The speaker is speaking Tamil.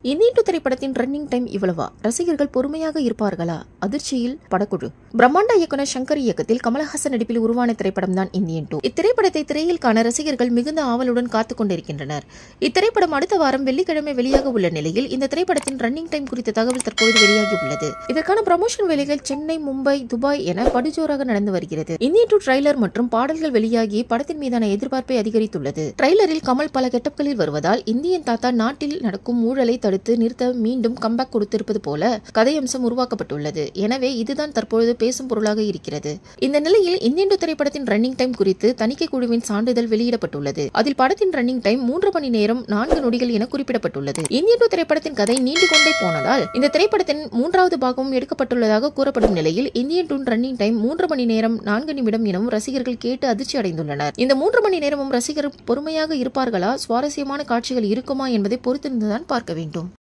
இந்தியன் டூ திரைப்படத்தின் ரன்னிங் டைம் இவ்வளவா? ரசிகர்கள் பொறுமையாக இருப்பார்களா? அதிர்ச்சியில் படக்குழு. பிரம்மாண்ட இயக்குனர் சங்கர் இயக்கத்தில் கமலஹாசன் நடிப்பில் உருவான திரைப்படம் தான் இந்தியன் டூ. இத்திரைப்படத்தை திரையில் காண ரசிகர்கள் மிகுந்த ஆவலுடன் காத்துக் கொண்டிருக்கின்றனர். இத்திரைப்படம் அடுத்த வாரம் வெள்ளிக்கிழமை வெளியாக உள்ள நிலையில் இந்த திரைப்படத்தின் ரன்னிங் டைம் குறித்த தகவல் தற்போது வெளியாகி உள்ளது. இதற்கான ப்ரமோஷன் வேலைகள் சென்னை, மும்பை, துபாய் என படுஜோராக நடந்து வருகிறது. இந்தியன் டூ ட்ரைலர் மற்றும் பாடல்கள் வெளியாகி படத்தின் மீதான எதிர்பார்ப்பை அதிகரித்துள்ளது. ட்ரைலரில் கமல் பல கெட்டப்களில் வருவதால் இந்தியன் தாத்தா நாட்டில் நடக்கும் ஊழலை தடுத்து நிறுத்த மீண்டும் கம்பேக் கொடுத்திருப்பது போல கதையம்சம் உருவாக்கப்பட்டுள்ளது. எனவே இதுதான் தற்பொழுது பேசும் பொருளாக இருக்கிறது. இந்த நிலையில் இந்தியன் டூ திரைப்படத்தின் ரன்னிங் டைம் குறித்து தணிக்கை குழுவின் சான்றிதழ் வெளியிடப்பட்டுள்ளது. அதில் படத்தின் ரன்னிங் டைம் 3 மணி நேரம் 4 நொடிகள் என குறிப்பிடப்பட்டுள்ளது. இந்தியன் டூ திரைப்படத்தின் கதை நீண்டு கொண்டே போனதால் இந்த திரைப்படத்தின் 3வது பாகமும் எடுக்கப்பட்டுள்ளதாக கூறப்படும் நிலையில் இந்தியன் டூ ரன்னிங் டைம் 3 மணி நேரம் 4 நிமிடம் எனவும் ரசிகர்கள் கேட்டு அதிர்ச்சி அடைந்துள்ளனர். இந்த 3 மணி நேரமும் ரசிகர்கள் பொறுமையாக இருப்பார்களா? சுவாரஸ்யமான காட்சிகள் இருக்குமா என்பதை பொறுத்திருந்துதான் பார்க்க வேண்டும்.